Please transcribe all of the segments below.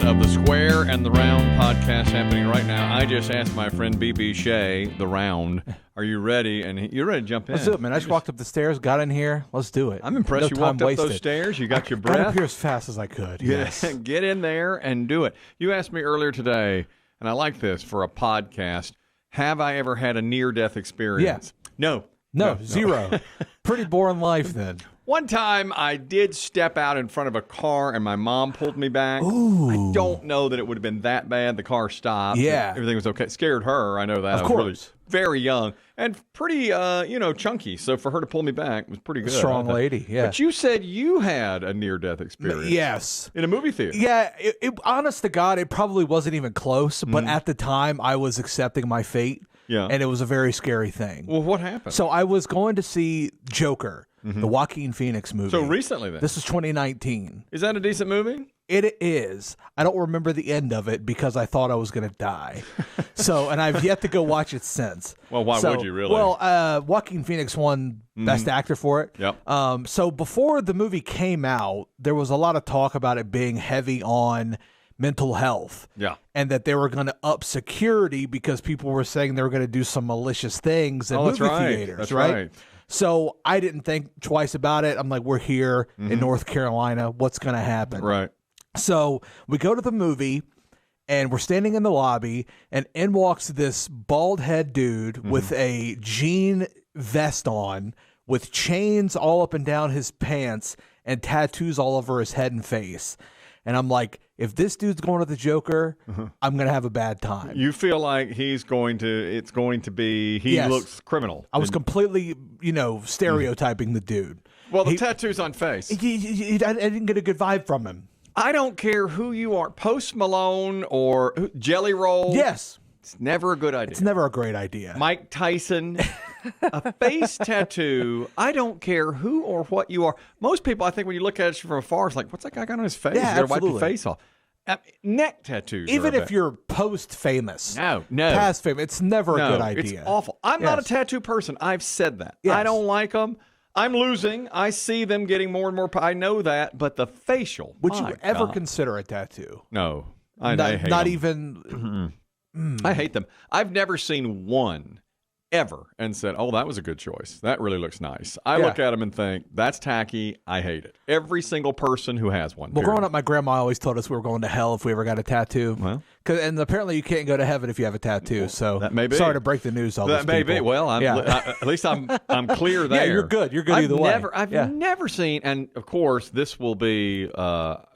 of the Square and the Round podcast happening right now. I just asked my friend BB Shea, the Round, are you ready? And you're ready to jump in. Let's do it, man. I just walked up the stairs, got in here. Let's do it. I'm impressed you walked up those stairs. You got your breath. Got up here as fast as I could. Yes. Get in there and do it. You asked me earlier today, and I like this for a podcast, have I ever had a near-death experience? Yeah. No, zero. Pretty boring life then. One time I did step out in front of a car and my mom pulled me back. Ooh. I don't know that it would have been that bad. The car stopped. Yeah. Everything was okay. It scared her. I know that. Of course. I was really very young and pretty, chunky. So for her to pull me back was pretty good. Strong lady, yeah. But you said you had a near-death experience. Yes. In a movie theater. Yeah. Honest to God, it probably wasn't even close. But at the time, I was accepting my fate. Yeah. And it was a very scary thing. Well, what happened? So I was going to see Joker, the Joaquin Phoenix movie. So recently then? This is 2019. Is that a decent movie? It is. I don't remember the end of it because I thought I was going to die. And I've yet to go watch it since. Well, why would you really? Well, Joaquin Phoenix won Best Actor for it. Yep. So before the movie came out, there was a lot of talk about it being heavy on mental health. Yeah. And that they were going to up security because people were saying they were going to do some malicious things in movie theaters. That's right. So I didn't think twice about it. I'm like, we're here in North Carolina. What's going to happen? Right. So we go to the movie, and we're standing in the lobby, and in walks this bald head dude with a jean vest on, with chains all up and down his pants, and tattoos all over his head and face. And I'm like, if this dude's going to the Joker, I'm going to have a bad time. You feel like he looks criminal. I was completely, stereotyping the dude. Well, the tattoos on face. I didn't get a good vibe from him. I don't care who you are, Post Malone or Jelly Roll. Yes. It's never a good idea. It's never a great idea. Mike Tyson, a face tattoo. I don't care who or what you are. Most people, I think, when you look at it from afar, it's like, what's that guy got on his face? Yeah, you got to wipe your face off. Neck tattoos. Even if you're post-famous. No. Past famous. It's never a good idea. It's awful. I'm not a tattoo person. I've said that. Yes. I don't like them. I'm losing. I see them getting more and more. I know that. But the facial. Would you ever consider a tattoo? No. I hate them. Not even. I hate them. I've never seen one ever and said, oh, that was a good choice. That really looks nice. I look at them and think, that's tacky. I hate it. Every single person who has one. Well, growing up, my grandma always told us we were going to hell if we ever got a tattoo. Well, and apparently you can't go to heaven if you have a tattoo. So that may be. Sorry to break the news. That may be. Well, at least I'm clear there. Yeah, you're good. You're good either way. I've never seen, and of course, this will be, it's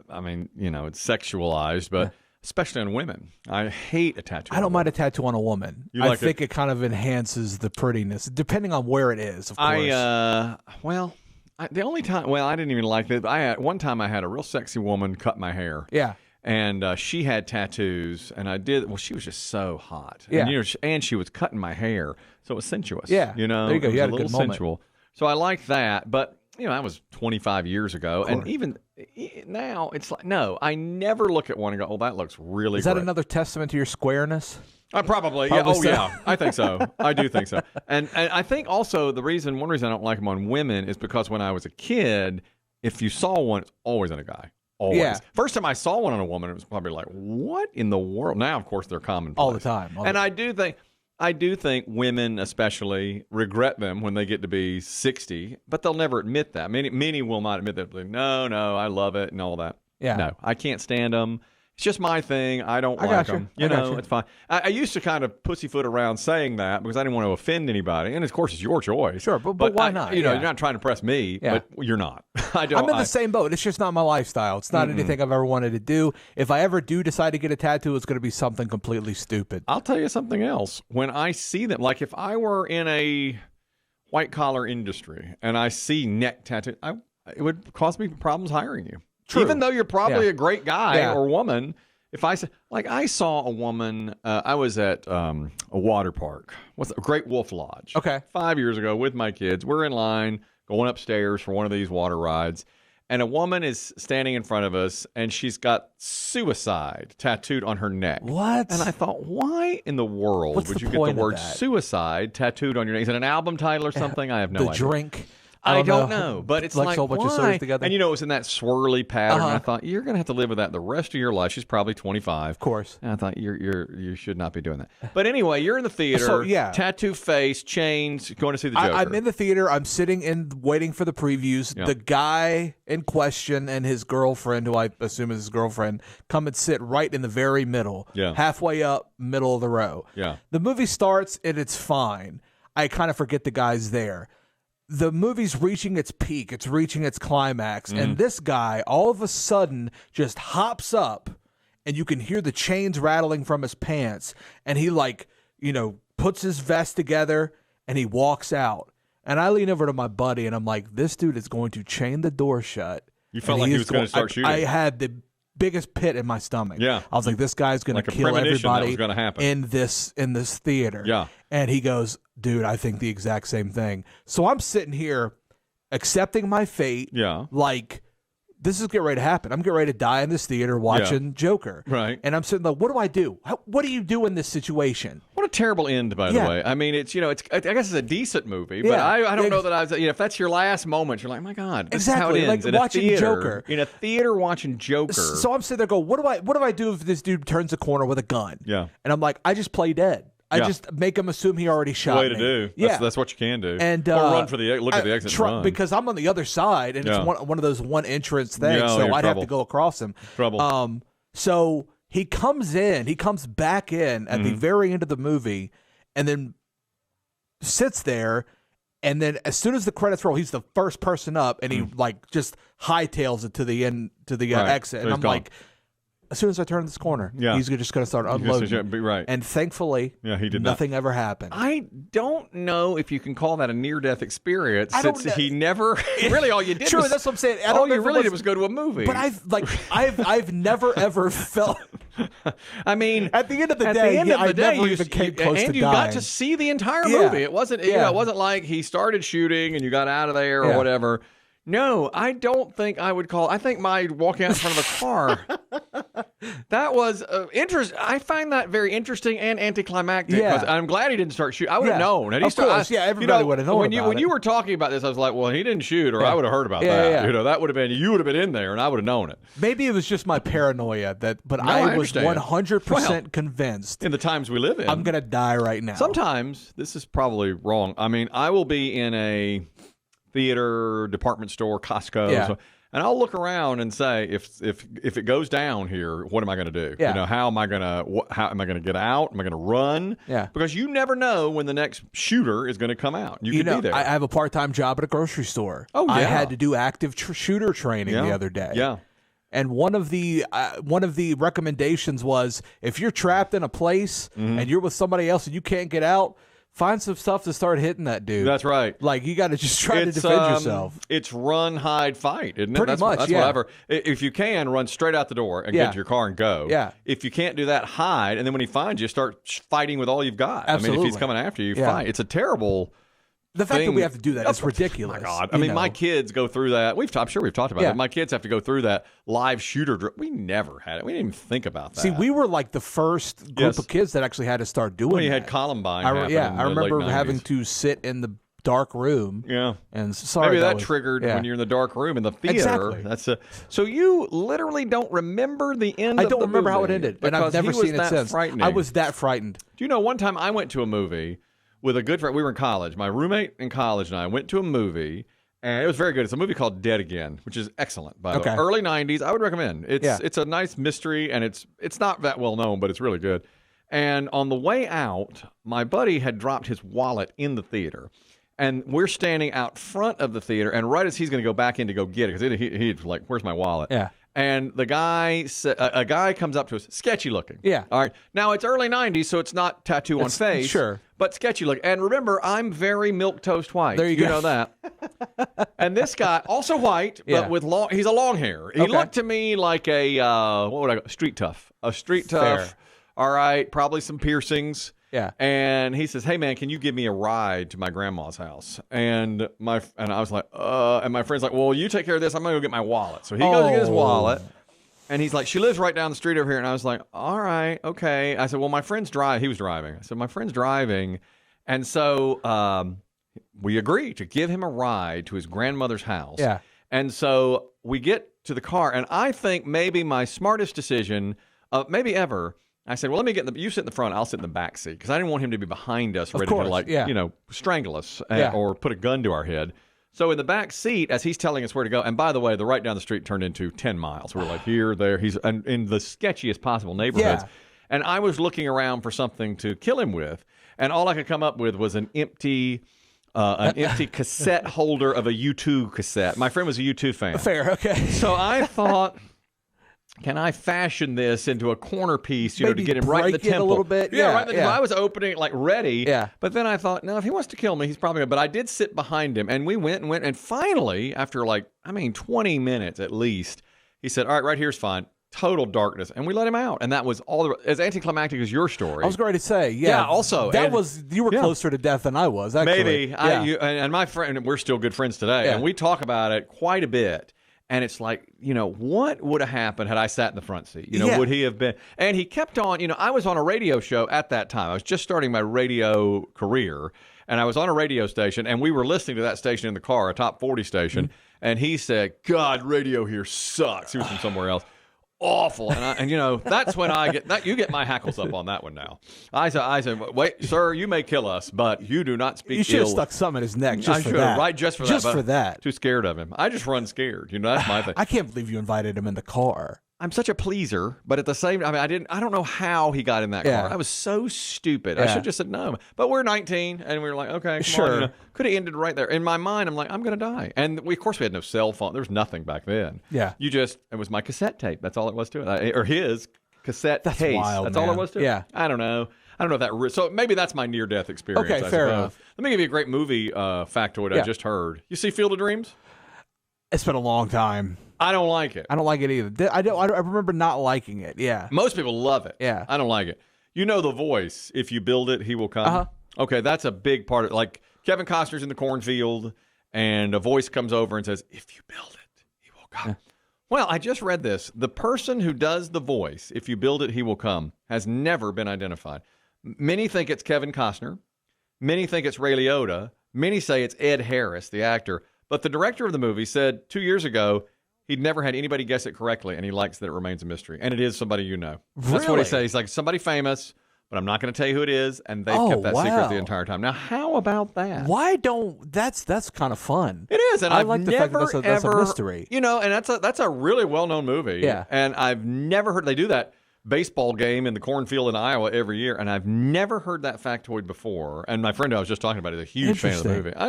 sexualized, but especially on women. I hate a tattoo. I don't mind a tattue on a woman. I think it kind of enhances the prettiness, depending on where it is, of course. The only time, I didn't even like it. One time I had a real sexy woman cut my hair. Yeah. And she had tattoos, and I did. Well, she was just so hot. Yeah. And she was cutting my hair, so it was sensuous. Yeah. There you go. You had a good little moment. sensual. So I liked that, but that was 25 years ago, and even now it's like no. I never look at one and go, "Oh, that looks really." Is that another testament to your squareness? Probably. Yeah. Oh, yeah. I think so. I do think so. And I think also one reason I don't like them on women is because when I was a kid, if you saw one, it's always on a guy. Always. Yeah. First time I saw one on a woman, it was probably like, what in the world? Now, of course, they're commonplace. All the time. I do think women especially regret them when they get to be 60, but they'll never admit that. Many will not admit that. Like, no, I love it and all that. Yeah. No, I can't stand them. It's just my thing. I don't like them. It's fine. I used to kind of pussyfoot around saying that because I didn't want to offend anybody. And, of course, it's your choice. Sure, but why not? You're not trying to press me, but you're not. I'm in the same boat. It's just not my lifestyle. It's not anything I've ever wanted to do. If I ever do decide to get a tattoo, it's going to be something completely stupid. I'll tell you something else. When I see them, like if I were in a white-collar industry and I see neck tattoo, it would cause me problems hiring you. True. Even though you're probably a great guy or woman, if I saw a woman, I was at a water park, Great Wolf Lodge. Okay. 5 years ago with my kids. We're in line going upstairs for one of these water rides. And a woman is standing in front of us, and she's got suicide tattooed on her neck. What? And I thought, why in the world would you get the word suicide tattooed on your neck? Is it an album title or something? I have no idea. The drink. I don't know, but it's like, a whole bunch of why? stories together. And it was in that swirly pattern. And I thought, you're going to have to live with that the rest of your life. She's probably 25. Of course. And I thought, you should not be doing that. But anyway, you're in the theater. So, yeah. Tattoo face, chains, going to see the Joker. I'm in the theater. I'm sitting waiting for the previews. Yeah. The guy in question and his girlfriend, who I assume is his girlfriend, come and sit right in the very middle. Yeah. Halfway up, middle of the row. Yeah. The movie starts and it's fine. I kind of forget the guy's there. The movie's reaching its peak. It's reaching its climax. And this guy all of a sudden just hops up and you can hear the chains rattling from his pants. And he puts his vest together and he walks out. And I lean over to my buddy and I'm like, this dude is going to chain the door shut. You felt like he was going to start shooting. I had the biggest pit in my stomach. Yeah. I was like, this guy's going to kill everybody in this theater. Yeah. And he goes, dude, I think the exact same thing. So I'm sitting here accepting my fate. Yeah. Like, this is getting ready to happen. I'm getting ready to die in this theater watching Joker. Right. And I'm sitting like, what do I do? What do you do in this situation? What a terrible end, by the way. I mean, it's I guess it's a decent movie, but I don't know that if that's your last moment, you're like, my God, this is how it ends. Like watching Joker. In a theater watching Joker. So I'm sitting there going, what do I do if this dude turns a corner with a gun? Yeah. And I'm like, I just play dead. I just make him assume he already shot me. Way to do. That's what you can do. And or run for look at the exit and run. Because I'm on the other side, and it's one of those one entrance things, so I'd have to go across him. Trouble. So he comes back in at the very end of the movie, and then sits there, and then as soon as the credits roll, he's the first person up, and he just hightails it to the end to the exit, and I'm like, as soon as I turn this corner, he's just going to start unloading. Right. And thankfully, he did nothing ever happened. I don't know if you can call that a near-death experience, since he never really all you did. True, was, that's what I'm saying. All you really did was go to a movie. But I've never ever felt. I mean, at the end of the day, I never even came close to dying. And you got to see the entire movie. It wasn't. It wasn't like he started shooting and you got out of there or whatever. No, I don't think I would call. I think my walking out in front of a car, that was interesting. I find that very interesting and anticlimactic. Because I'm glad he didn't start shooting. I would have known. Of course, everybody would have known when about when you were talking about this, I was like, well, he didn't shoot, or I would have heard about that. Yeah. That would have been, you would have been in there, and I would have known it. Maybe it was just my paranoia but I was 100% convinced. In the times we live in, I'm gonna die right now. Sometimes this is probably wrong. I mean, I will be in a theater, department store, Costco, and I'll look around and say, if it goes down here, what am I going to do? How am I going to get out? Am I going to run? Because you never know when the next shooter is going to come out. You could be there. I have a part-time job at a grocery store. Oh yeah. I had to do active shooter training the other day. Yeah. And one of the recommendations was, if you're trapped in a place and you're with somebody else and you can't get out, find some stuff to start hitting that dude. That's right. Like, you got to just try to defend yourself. It's run, hide, fight, isn't it? Pretty much, that's whatever. If you can, run straight out the door and get to your car and go. Yeah. If you can't do that, hide. And then when he finds you, start fighting with all you've got. Absolutely. I mean, if he's coming after you, fight. It's a terrible... The fact that we have to do that is ridiculous. My God. I mean, my kids go through that. I'm sure we've talked about it. My kids have to go through that live shooter drill. We never had it. We didn't even think about that. See, we were like the first group of kids that actually had to start doing when you that. had Columbine I remember having to sit in the dark room. Yeah. And sorry, maybe that triggered when you're in the dark room in the theater. Exactly. So you literally don't remember the end of the movie. I don't remember how it ended, and I've never seen it since. I was that frightened. Do you know, one time I went to a movie with a good friend. We were in college. My roommate in college and I went to a movie, and it was very good. It's a movie called Dead Again, which is excellent, by the way. Early 90s. I would recommend. It's a nice mystery, and it's not that well known, but it's really good. And on the way out, my buddy had dropped his wallet in the theater. And we're standing out front of the theater, and right as he's going to go back in to go get it, because he's like, where's my wallet? Yeah. And the guy, a guy comes up to us, sketchy looking. Yeah. All right. Now, it's early 90s, so it's not tattoo on face. Sure. But sketchy looking. And remember, I'm very milquetoast white. There you go. You know that. And this guy, also white, but with he's a long hair. He looked to me like a, street tough. A street tough. Fair. All right. Probably some piercings. Yeah. And he says, hey, man, can you give me a ride to my grandma's house? And I was like, and my friend's like, well, you take care of this. I'm going to go get my wallet. So he goes to get his wallet. And he's like, she lives right down the street over here. And I was like, all right, okay. I said, well, my friend's driving. He was driving. I said, my friend's driving. And so we agree to give him a ride to his grandmother's house. Yeah. And so we get to the car, and I think maybe my smartest decision, maybe ever, I said, well, let me get you sit in the front, I'll sit in the back seat, because I didn't want him to be behind us, ready to strangle us or put a gun to our head. So in the back seat, as he's telling us where to go, and by the way, the right down the street turned into 10 miles. We're like, here, there. He's in the sketchiest possible neighborhoods. Yeah. And I was looking around for something to kill him with, and all I could come up with was an empty cassette holder of a U2 cassette. My friend was a U2 fan. Fair, okay. So I thought, can I fashion this into a corner piece, to get him right in the temple? A little bit. Yeah, right. I was opening it, ready. Yeah. But then I thought, no, if he wants to kill me, he's probably going to. But I did sit behind him, and we went, and finally, after 20 minutes at least, he said, all right here's fine. Total darkness, and we let him out, and that was all. As anticlimactic as your story, I was going to say, yeah. Also, you were closer to death than I was. Actually. Maybe, and my friend, we're still good friends today, and we talk about it quite a bit. And it's like, what would have happened had I sat in the front seat? Would he have been? And he kept on. I was on a radio show at that time. I was just starting my radio career, and I was on a radio station, and we were listening to that station in the car, a top 40 station. Mm-hmm. And he said, "God, radio here sucks." He was from somewhere else. Awful, and that's when I get that. You get my hackles up on that one now. I said, wait, sir, you may kill us, but you do not speak. You should have stuck some in his neck just for that. Right, just for that. Too scared of him. I just run scared. That's my thing. I can't believe you invited him in the car. I'm such a pleaser, but at the same time, I don't know how he got in that car. I was so stupid. I should have just said no. But we're 19, and we were like, okay, come on. Could have ended right there. In my mind, I'm like, I'm going to die. And of course, we had no cell phone. There was nothing back then. Yeah. It was my cassette tape. That's all it was to it. Or his cassette That's case. Wild, That's man. all it was to it. Yeah. I don't know if that. So maybe that's my near-death experience. Okay, fair enough. Let me give you a great movie factoid I just heard. You see Field of Dreams? It's been a long time. I don't like it. I don't like it either. I remember not liking it. Yeah. Most people love it. Yeah. I don't like it. The voice. If you build it, he will come. Uh-huh. Okay, that's a big part of it. Like Kevin Costner's in the cornfield, and a voice comes over and says, "If you build it, he will come." Yeah. Well, I just read this. The person who does the voice, "If you build it, he will come," has never been identified. Many think it's Kevin Costner. Many think it's Ray Liotta. Many say it's Ed Harris, the actor. But the director of the movie said 2 years ago he'd never had anybody guess it correctly, and he likes that it remains a mystery. And it is somebody you know. Really? That's what he said. He's like, somebody famous, but I'm not going to tell you who it is, and they've kept that secret the entire time. Now, how about that? Why don't... That's kind of fun. It is, and I I've like the fact that that's a mystery. And that's a really well-known movie. Yeah. And I've never heard... They do that baseball game in the cornfield in Iowa every year, and I've never heard that factoid before. And my friend I was just talking about is a huge fan of the movie. I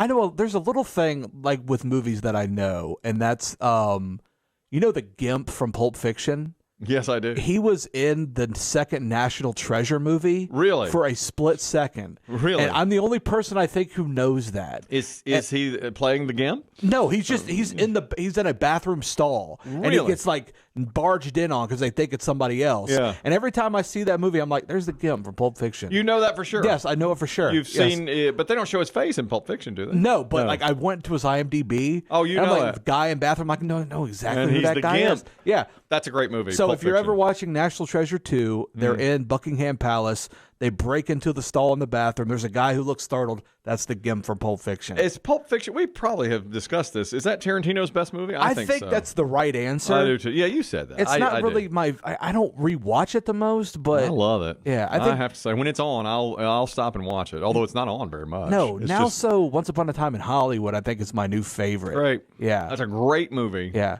know. There's a little thing like with movies that I know, and that's the Gimp from Pulp Fiction. Yes, I do. He was in the second National Treasure movie. Really? For a split second. Really? And I'm the only person I think who knows that. Is he playing the Gimp? No, he's in a bathroom stall. Really? And he gets barged in on because they think it's somebody else. Yeah. And every time I see that movie, I'm like, there's the Gimp from Pulp Fiction. You know that for sure? Yes, I know it for sure. You've seen it, but they don't show his face in Pulp Fiction, do they? No, but I went to his IMDb. Oh, you know I'm it. The guy in bathroom, I know exactly and who he's that the guy Gimp. is. Yeah. That's a great movie. So Pulp if you're Fiction. ever watching National Treasure 2, they're in Buckingham Palace. They break into the stall in the bathroom. There's a guy who looks startled. That's the Gimp from Pulp Fiction. Is Pulp Fiction? We probably have discussed this. Is that Tarantino's best movie? I think so. That's the right answer. I do too. Yeah, you said that. It's not really my. I don't rewatch it the most, but I love it. Yeah, I have to say when it's on, I'll stop and watch it. Although it's not on very much. No, so Once Upon a Time in Hollywood, I think is my new favorite. Great. Yeah, that's a great movie. Yeah.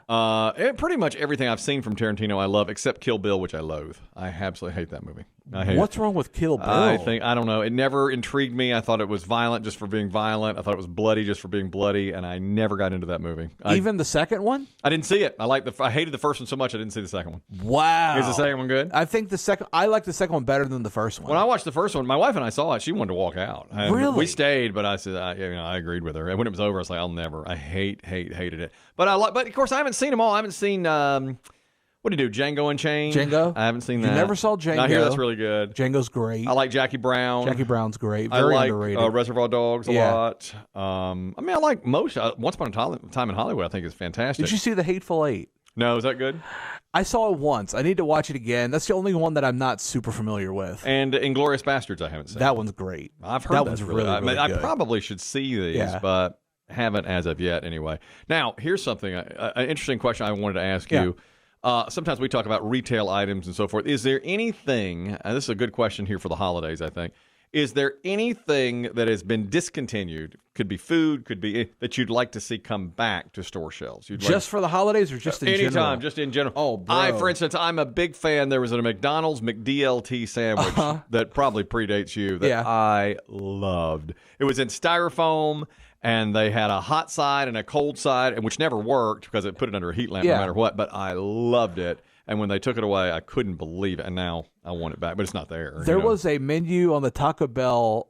Pretty much everything I've seen from Tarantino I love, except Kill Bill, which I loathe. I absolutely hate that movie. What's wrong with Kill Bill? I don't know. It never intrigued me. I thought it was violent just for being violent. I thought it was bloody just for being bloody, and I never got into that movie. Even the second one? I didn't see it. I hated the first one so much I didn't see the second one. Wow. Is the second one good? I think I like the second one better than the first one. When I watched the first one, my wife and I saw it. She wanted to walk out. And really? We stayed, but I said I agreed with her. And when it was over, I was like, I'll never. I hated it. But of course I haven't seen them all. I haven't seen. What do you do? Django Unchained? Django? I haven't seen that. You never saw Django? I hear that's really good. Django's great. I like Jackie Brown. Jackie Brown's great. Very underrated. I like Reservoir Dogs a lot. I like most. Once Upon a Time in Hollywood, I think is fantastic. Did you see The Hateful Eight? No, is that good? I saw it once. I need to watch it again. That's the only one that I'm not super familiar with. And Inglourious Bastards, I haven't seen. That one's great. I've heard that one's really good. I probably should see these, but haven't as of yet anyway. Now, here's something, an interesting question I wanted to ask you. Sometimes we talk about retail items and so forth. Is there anything, and this is a good question here for the holidays, I think, is there anything that has been discontinued, could be food, could be, that you'd like to see come back to store shelves? Just for the holidays or just in general? Anytime, just in general. Oh, bro. For instance, I'm a big fan. There was a McDonald's McDLT sandwich that probably predates you that I loved. It was in styrofoam, and they had a hot side and a cold side, and which never worked because it put it under a heat lamp no matter what, but I loved it. And when they took it away, I couldn't believe it. And now I want it back, but it's not there. There was a menu on the Taco Bell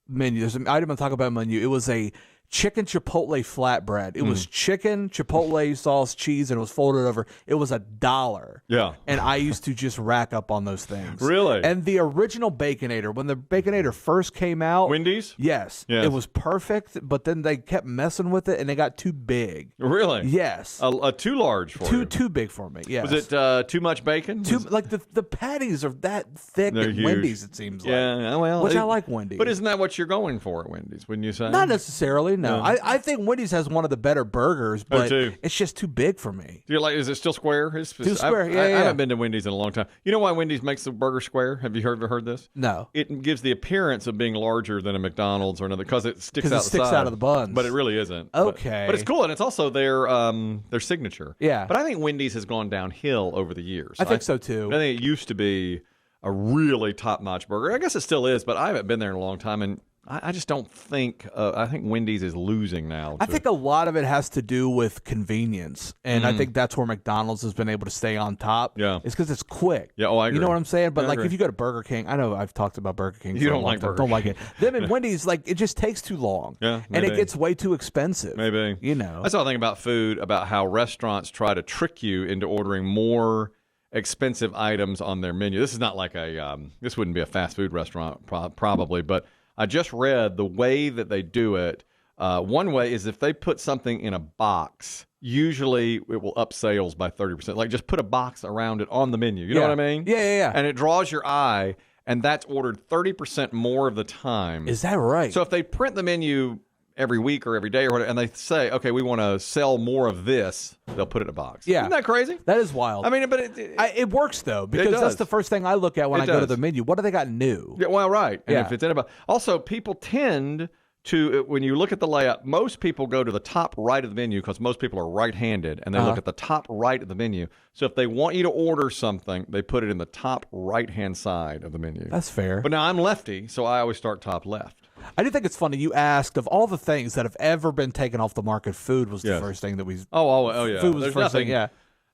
menu. There's an item on the Taco Bell menu. It was a chicken chipotle flatbread. It was chicken, chipotle sauce, cheese, and it was folded over. It was $1. Yeah. And I used to just rack up on those things. Really? And the original Baconator, when the Baconator first came out. Wendy's? Yes. It was perfect, but then they kept messing with it and they got too big. Really? Yes. Too large for you? Too big for me, yes. Was it too much bacon? Like the patties are that thick at Wendy's, it seems like. Yeah, well. Which I like Wendy's. But isn't that what you're going for at Wendy's, wouldn't you say? Not necessarily, no. I think Wendy's has one of the better burgers, but it's just too big for me. You're like, is it still square? Too square, I haven't been to Wendy's in a long time. You know why Wendy's makes the burger square? Have you ever heard this? No. It gives the appearance of being larger than a McDonald's or another because it sticks out out of the buns. But it really isn't. Okay. But it's cool, and it's also their signature. Yeah. But I think Wendy's has gone downhill over the years. I think so, too. I think it used to be a really top-notch burger. I guess it still is, but I haven't been there in a long time, and I just don't think I think Wendy's is losing now. I think a lot of it has to do with convenience, and I think that's where McDonald's has been able to stay on top. Yeah, it's because it's quick. Yeah, I agree. You know what I'm saying? But if you go to Burger King, I know I've talked about Burger King. You don't like Burger King. Don't like it. Them and Wendy's, it just takes too long. Yeah, and it gets way too expensive. Maybe that's the thing about food, about how restaurants try to trick you into ordering more expensive items on their menu. This is not like this wouldn't be a fast food restaurant probably, but I just read the way that they do it. One way is if they put something in a box, usually it will up sales by 30%. Like just put a box around it on the menu. You know what I mean? Yeah. And it draws your eye, and that's ordered 30% more of the time. Is that right? So if they print the menu every week or every day or whatever, and they say, okay, we want to sell more of this, they'll put it in a box. Yeah. Isn't that crazy? That is wild. I mean, but it works, though, because that's the first thing I look at when I go to the menu. What do they got new? Yeah, well, right. And if it's in a box. Also, people tend to, when you look at the layout, most people go to the top right of the menu because most people are right-handed, and they look at the top right of the menu. So if they want you to order something, they put it in the top right-hand side of the menu. That's fair. But now I'm lefty, so I always start top left. I do think it's funny you asked, of all the things that have ever been taken off the market, food was the first thing that we... Oh, yeah. Food was the first thing, yeah.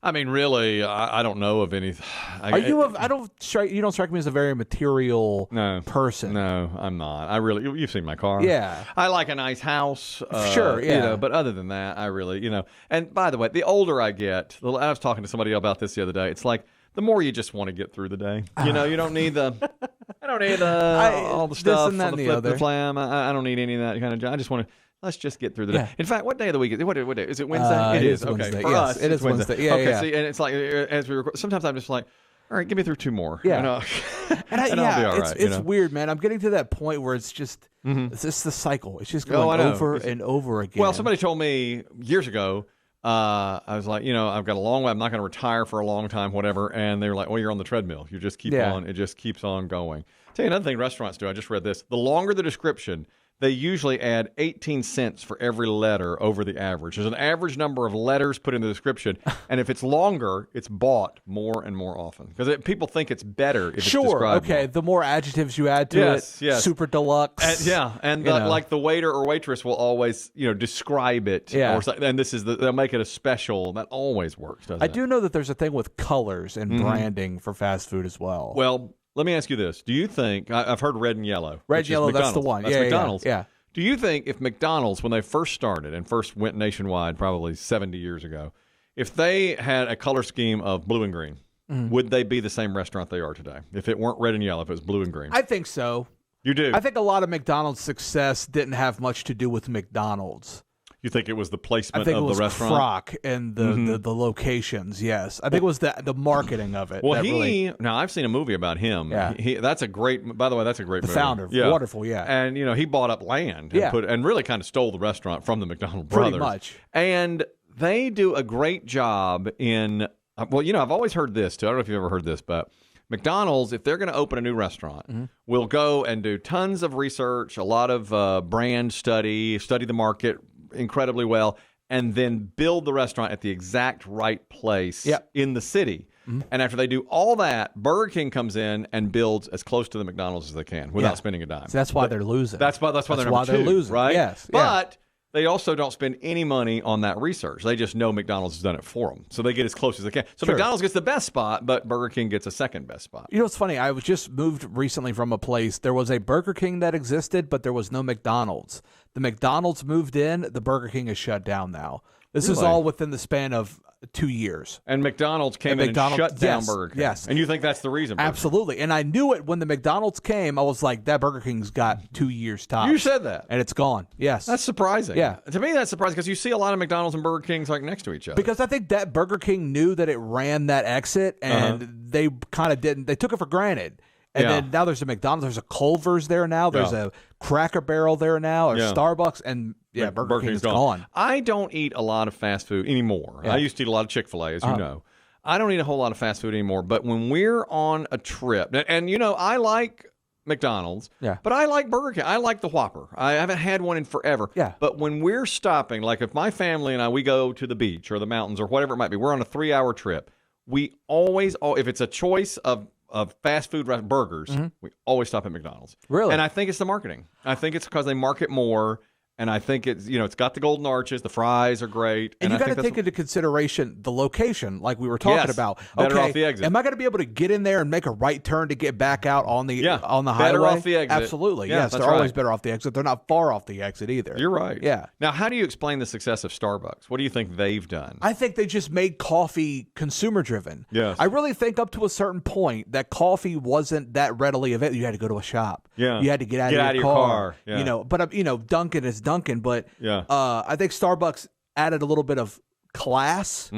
I mean, really, I don't know of anything. You don't strike me as a very material person. No, I'm not. You've seen my car. Yeah. I like a nice house. Sure, yeah. But other than that, I really, And by the way, the older I get, I was talking to somebody about this the other day. It's like the more you just want to get through the day. You don't need the... I don't need all the stuff, and that, the flip, the flam. I don't need any of that kind of job. I just want to... Let's just get through the day. Yeah. In fact, what day of the week is it? What day? Is it Wednesday? It is. Okay. Wednesday. For yes, us, it is Wednesday. Yeah, okay. See, and it's like as we record, sometimes I'm just like, all right, give me through two more. Yeah. And I'll be all right. It's weird, man. I'm getting to that point where it's just it's just the cycle. It's just going over and over again. Well, somebody told me years ago. I was like, I've got a long way. I'm not going to retire for a long time, whatever. And they were like, well, you're on the treadmill. You just keep on. It just keeps on going. Tell you another thing restaurants do. I just read this. The longer the description, they usually add 18 cents for every letter over the average. There's an average number of letters put in the description, and if it's longer, it's bought more and more often because people think it's better if it's described more. The more adjectives you add to it, super deluxe. And like the waiter or waitress will always, describe it. Yeah. And they'll make it a special. That always works, doesn't it? I do know that there's a thing with colors and branding for fast food as well. Well, let me ask you this. Do you think, I've heard red and yellow. Red and yellow, that's the one. That's McDonald's. Yeah. Do you think if McDonald's, when they first started and first went nationwide probably 70 years ago, if they had a color scheme of blue and green, would they be the same restaurant they are today? If it weren't red and yellow, if it was blue and green? I think so. You do? I think a lot of McDonald's success didn't have much to do with McDonald's. You think it was the placement I think of it was the restaurant? Croc and the locations. Yes, I think it was the marketing of it. Well, now I've seen a movie about him. Yeah. That's a great. By the way, that's a great movie. The founder, wonderful. Yeah, and he bought up land and really kind of stole the restaurant from the McDonald brothers. Pretty much. And they do a great job in. Well, I've always heard this too. I don't know if you've ever heard this, but McDonald's, if they're going to open a new restaurant, will go and do tons of research, a lot of brand study the market incredibly well, and then build the restaurant at the exact right place in the city. And after they do all that, Burger King comes in and builds as close to the McDonald's as they can without spending a dime. So that's why they're losing. That's why they're number two, losing, right? Yes. But they also don't spend any money on that research. They just know McDonald's has done it for them. So they get as close as they can. So McDonald's gets the best spot, but Burger King gets a second best spot. You know what's funny? I was just moved recently from a place. There was a Burger King that existed, but there was no McDonald's. The McDonald's moved in. The Burger King is shut down now. This is all within the span of 2 years. And McDonald's came in and shut down Burger King. Yes. And you think that's the reason? Absolutely. And I knew it when the McDonald's came. I was like, that Burger King's got 2 years tops. You said that. And it's gone. Yes. That's surprising. Yeah. To me, that's surprising because you see a lot of McDonald's and Burger Kings like next to each other. Because I think that Burger King knew that it ran that exit, and they kind of didn't. They took it for granted. And then now there's a McDonald's, there's a Culver's there now, there's a Cracker Barrel there now, or Starbucks, and Burger King's gone. I don't eat a lot of fast food anymore. I used to eat a lot of Chick-fil-A, as you know. I don't eat a whole lot of fast food anymore, but when we're on a trip, and I like McDonald's, but I like Burger King. I like the Whopper. I haven't had one in forever. Yeah. But when we're stopping, like if my family and we go to the beach or the mountains or whatever it might be, we're on a 3-hour trip, we always, if it's a choice of fast food burgers, we always stop at McDonald's. Really? And I think it's the marketing. I think it's because they market more, and I think it's it's got the golden arches, the fries are great. And you got to take into consideration the location, like we were talking about. Better off the exit. Am I going to be able to get in there and make a right turn to get back out on the highway? Better off the exit. Absolutely. Yes, they're always better off the exit. They're not far off the exit either. You're right. Yeah. Now, how do you explain the success of Starbucks? What do you think they've done? I think they just made coffee consumer driven. Yes. I really think up to a certain point that coffee wasn't that readily available. You had to go to a shop. Yeah. You had to get out of your car. Yeah. But Dunkin' is Dunkin', but I think Starbucks added a little bit of class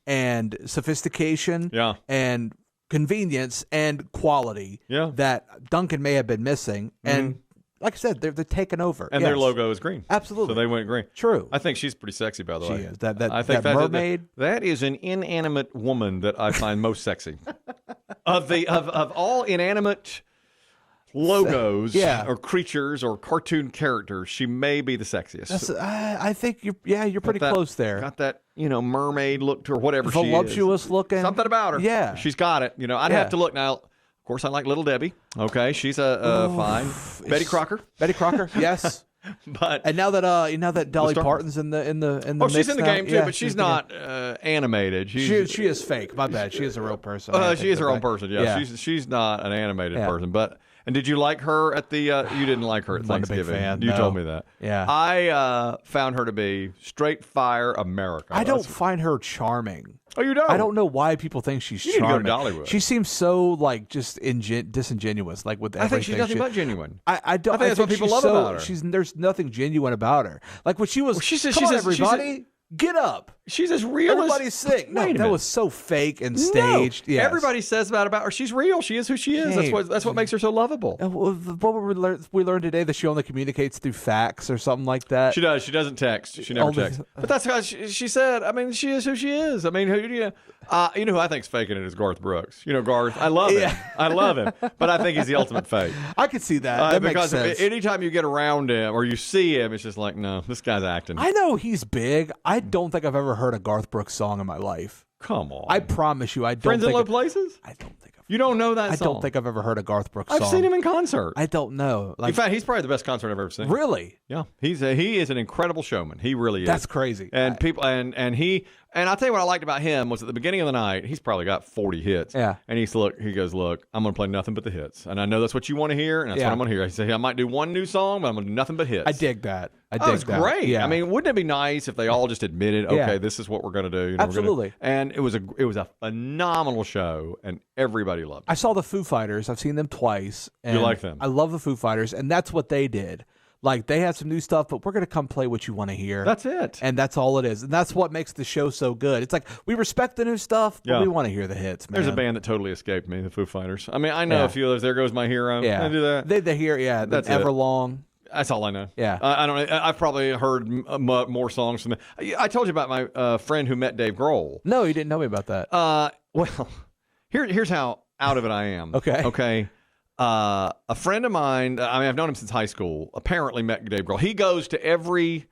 and sophistication and convenience and quality that Dunkin' may have been missing. And like I said, they're taking over. And their logo is green. Absolutely. So they went green. True. I think she's pretty sexy, by the way. She is. That mermaid. That is an inanimate woman that I find most sexy. Of all inanimate logos or creatures or cartoon characters, she may be the sexiest. I think you're pretty close there. Got that mermaid look to her, whatever she is. Voluptuous looking. Something about her. Yeah. She's got it. I'd have to look now. Of course, I like Little Debbie. Okay, she's a fine Betty Crocker. Betty Crocker, yes. But now that Dolly Parton's in the mix she's in the game too, but she's not animated. She is fake. My bad. She is a real person. She is her own person. Yeah. She's not an animated person. But and did you like her at the? You didn't like her at Thanksgiving. A big fan, you told me that. Yeah. I found her to be straight fire America. I don't find her charming. Oh, you don't? I don't know why people think she's charming. You need to go to Dollywood. She seems so just disingenuous, like with everything. I think she's nothing but genuine. I don't. I think that's what people love about her. There's nothing genuine about her. Like when she was. She says, everybody, get up. She's as real Everybody's sick. No, that was so fake and staged. No. Yes. Everybody says that about her. She's real. She is who she is. That's what makes her so lovable. What we learned today, that she only communicates through fax or something like that. She does. She doesn't text. She never texts. But that's how she said. I mean, she is who she is. I mean, who I think's faking it is Garth Brooks. Garth. I love him. I love him. But I think he's the ultimate fake. I could see that. Because makes sense. Anytime you get around him or you see him, it's just like, no, this guy's acting. I know he's big. I don't think I've ever heard a Garth Brooks song in my life. Come on. I promise you, I don't. Friends in Low Places? I don't think. You don't know that song? I don't think I've ever heard a Garth Brooks song. I've seen him in concert. I don't know. In fact, he's probably the best concert I've ever seen. Really? Yeah. He is an incredible showman. He really is. That's crazy. And people and I'll tell you what I liked about him was at the beginning of the night, he's probably got 40 hits. Yeah. And he goes, look, I'm going to play nothing but the hits. And I know that's what you want to hear, and that's what I'm going to hear. He said, I might do one new song, but I'm going to do nothing but hits. I dig that. That's great. Yeah. I mean, wouldn't it be nice if they all just admitted, okay, this is what we're going to do? Absolutely. And it was a phenomenal show, and everybody loved it. I saw the Foo Fighters. I've seen them twice. And you like them? I love the Foo Fighters, and that's what they did. Like, they have some new stuff, but we're going to come play what you want to hear. That's it. And that's all it is. And that's what makes the show so good. It's like, we respect the new stuff, but we want to hear the hits, man. There's a band that totally escaped me, the Foo Fighters. I mean, I know a few others. There Goes My Hero. Yeah. They do that. They hear, that's Everlong. That's all I know. Yeah. I don't. I've probably heard more songs from them. I told you about my friend who met Dave Grohl. No, you didn't know me about that. Well, here's how out of it I am. Okay. A friend of mine, I mean, I've known him since high school, apparently met Dave Grohl. He goes to every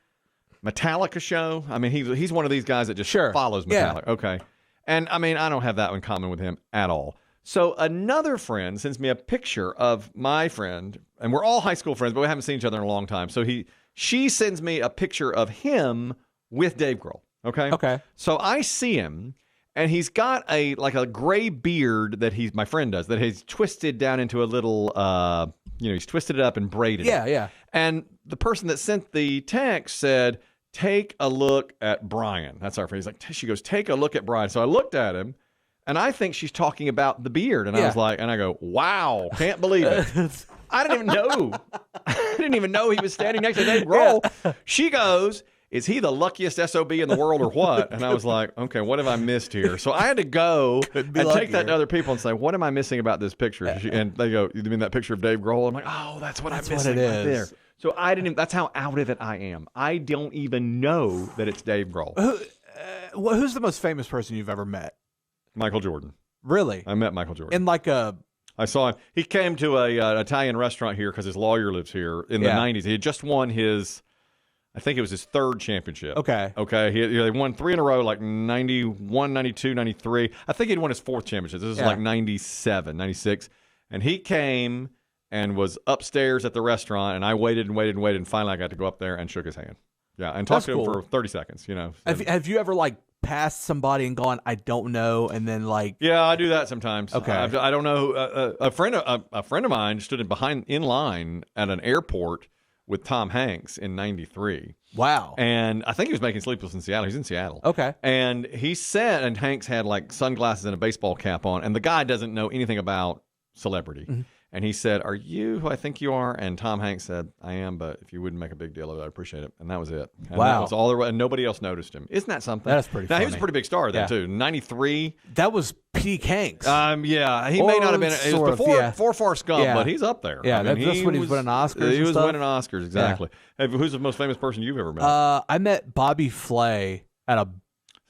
Metallica show. I mean, he's one of these guys that just follows Metallica. Yeah. Okay. And, I mean, I don't have that in common with him at all. So another friend sends me a picture of my friend, and we're all high school friends, but we haven't seen each other in a long time. So she sends me a picture of him with Dave Grohl. Okay. Okay. So I see him. And he's got a gray beard that my friend does, that he's twisted down into a little, he's twisted it up and braided it. Yeah. And the person that sent the text said, take a look at Brian. That's our friend. She goes, take a look at Brian. So I looked at him, and I think she's talking about the beard. And I was like, and I go, wow, can't believe it. I didn't even know. I didn't even know he was standing next to Dave Grohl. Yeah. She goes, is he the luckiest SOB in the world or what? And I was like, okay, what have I missed here? So I had to go and take that to other people and say, what am I missing about this picture? And they go, you mean that picture of Dave Grohl? I'm like, oh, that's what I'm missing right there. So that's how out of it I am. I don't even know that it's Dave Grohl. Who's the most famous person you've ever met? Michael Jordan. Really? I met Michael Jordan. I saw him. He came to an Italian restaurant here because his lawyer lives here in the 90s. He had just won I think it was his third championship. Okay. He won 3 in a row, like 91, 92, 93. I think he'd won his fourth championship. This was like 97, 96. And he came and was upstairs at the restaurant, and I waited, and finally I got to go up there and shook his hand. Yeah, and talked to him for 30 seconds, So. Have you ever, passed somebody and gone, I don't know, and then, Yeah, I do that sometimes. Okay. I don't know. A friend of mine stood in line at an airport with Tom Hanks in 93. Wow. And I think he was making Sleepless in Seattle. He's in Seattle. Okay. And he said, and Hanks had sunglasses and a baseball cap on, and the guy doesn't know anything about celebrity. Mm-hmm. And he said, are you who I think you are? And Tom Hanks said, I am, but if you wouldn't make a big deal of it, I'd appreciate it. And that was it. And wow. That was all there was, and nobody else noticed him. Isn't that something? That's pretty funny. He was a pretty big star then, too. 93. That was peak Hanks. Yeah. He may not have been. It was before Forrest Gump, but he's up there. Yeah, that's when he was winning Oscars. He was winning Oscars, exactly. Yeah. Hey, who's the most famous person you've ever met? I met Bobby Flay at a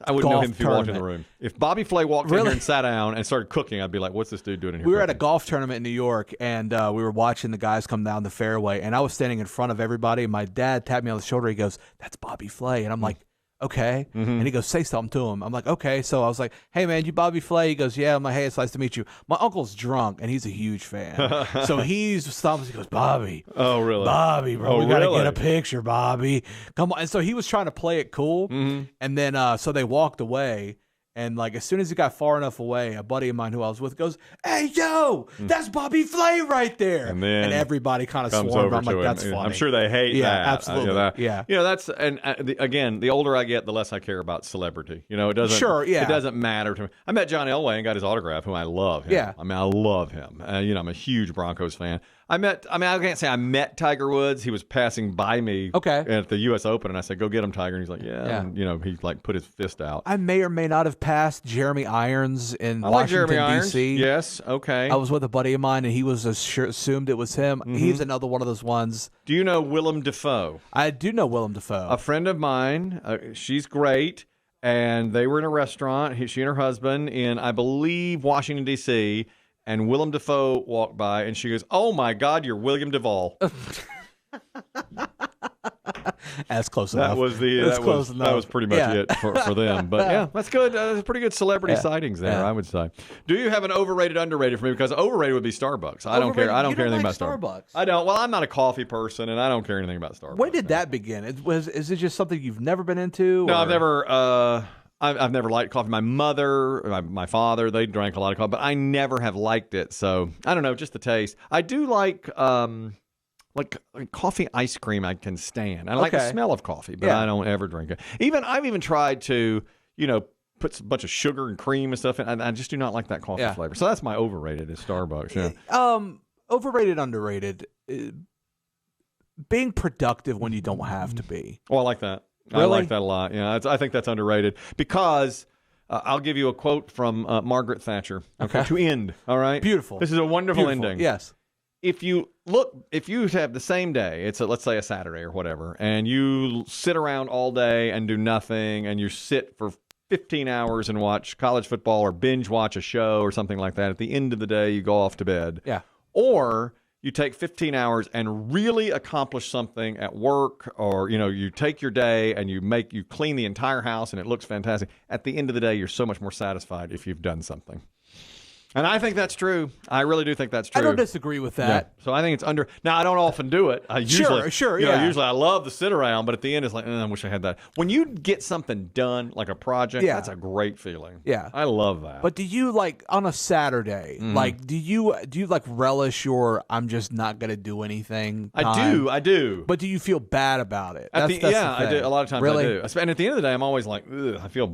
I wouldn't know him if he walked in the room. If Bobby Flay walked in here and sat down and started cooking, I'd be like, what's this dude doing in here? We were at a golf tournament in New York, and we were watching the guys come down the fairway, and I was standing in front of everybody, and my dad tapped me on the shoulder. He goes, that's Bobby Flay. And I'm like, okay. Mm-hmm. And he goes, say something to him. I'm like, okay. So I was like, hey, man, you Bobby Flay? He goes, yeah. I'm like, hey, it's nice to meet you. My uncle's drunk, and he's a huge fan. So he stops. He goes, Bobby. Oh, really? Bobby, bro. We got to get a picture, Bobby. Come on. And so he was trying to play it cool. Mm-hmm. And then so they walked away. And as soon as he got far enough away, a buddy of mine who I was with goes, hey, yo, that's Bobby Flay right there. And everybody kind of swarmed. I'm like, that's funny. I'm sure they hate that. Yeah, absolutely. That's, and again, the older I get, the less I care about celebrity. It doesn't, it doesn't matter to me. I met John Elway and got his autograph, who I love him. Yeah. I mean, I love him. I'm a huge Broncos fan. I can't say I met Tiger Woods. He was passing by me at the U.S. Open, and I said, go get him, Tiger. And he's like, yeah. And, he put his fist out. I may or may not have passed Jeremy Irons in Washington, D.C. Yes, okay. I was with a buddy of mine, and he was assumed it was him. Mm-hmm. He's another one of those ones. Do you know Willem Dafoe? I do know Willem Dafoe. A friend of mine, she's great, and they were in a restaurant, she and her husband, in, I believe, Washington, D.C., and Willem Dafoe walked by, and she goes, oh, my God, you're William Duvall. That's close enough. That was pretty much it for them. But, that's good. That's pretty good celebrity sightings there, I would say. Do you have an overrated, underrated for me? Because overrated would be Starbucks. I don't care. I don't care anything about Starbucks. I don't. Well, I'm not a coffee person, and I don't care anything about Starbucks. When did that begin? Is it just something you've never been into? No, I've never liked coffee. My mother, my father, they drank a lot of coffee, but I never have liked it. So I don't know, just the taste. I do like coffee ice cream. I can stand. I like the smell of coffee, but I don't ever drink it. I've even tried to, put a bunch of sugar and cream and stuff in. I just do not like that coffee flavor. So that's my overrated is Starbucks. Yeah. Overrated, underrated. being productive when you don't have to be. Oh, I like that. Really? I like that a lot. Yeah, I think that's underrated because I'll give you a quote from Margaret Thatcher. Okay. To end. All right. Beautiful. This is a wonderful ending. Yes. If you have the same day, it's let's say a Saturday or whatever, and you sit around all day and do nothing, and you sit for 15 hours and watch college football or binge watch a show or something like that. At the end of the day, you go off to bed. Yeah. Or you take 15 hours and really accomplish something at work, or you take your day and you clean the entire house and it looks fantastic. At the end of the day, you're so much more satisfied if you've done something. And I think that's true. I really do think that's true. I don't disagree with that. Yeah. So I think it's under. Now, I don't often do it. Usually, usually I love to sit around, but at the end, it's like, I wish I had that. When you get something done, like a project, that's a great feeling. Yeah. I love that. But do you, like, on a Saturday, like, do you like, relish your I'm just not going to do anything time? I do. But do you feel bad about it? That's the thing. I do. A lot of times I do. And at the end of the day, I'm always like, ugh, I feel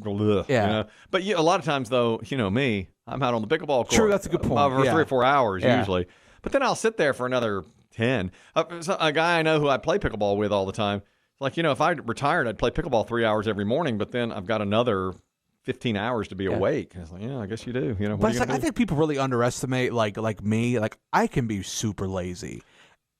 ugh. Yeah. But a lot of times, though, me, I'm out on the pickleball court. True, that's a good point. For 3 or 4 hours usually. But then I'll sit there for another 10. A guy I know who I play pickleball with all the time, like, if I retired, I'd play pickleball 3 hours every morning, but then I've got another 15 hours to be awake. And it's like, I guess you do. But it's like, I think people really underestimate, like me, like, I can be super lazy.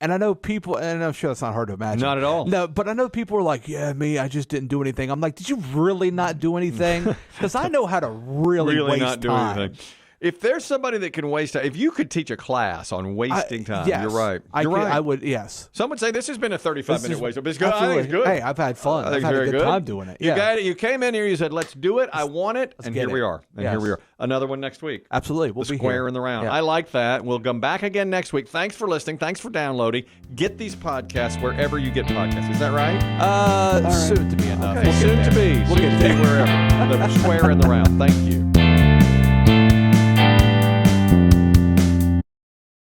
And I know people, and I'm sure that's not hard to imagine. Not at all. No, but I know people are like, yeah, me, I just didn't do anything. I'm like, did you really not do anything? Because I know how to really waste not do time. anything. If there's somebody that can waste time, if you could teach a class on wasting time, yes, you're right. I would, yes. Some would say this has been a 35-minute waste. But it's good. I think it's good. Hey, I've had fun. I've had a good time doing it. You came in here, you said, let's do it. I want it. And here we are. Here we are. Another one next week. Absolutely. We'll be square in the round. Yeah. I like that. We'll come back again next week. Thanks for listening. Thanks for downloading. Get these podcasts wherever you get podcasts. Is that right? Soon to be enough. Okay, soon to be. We'll get wherever. The square in the round. Thank you.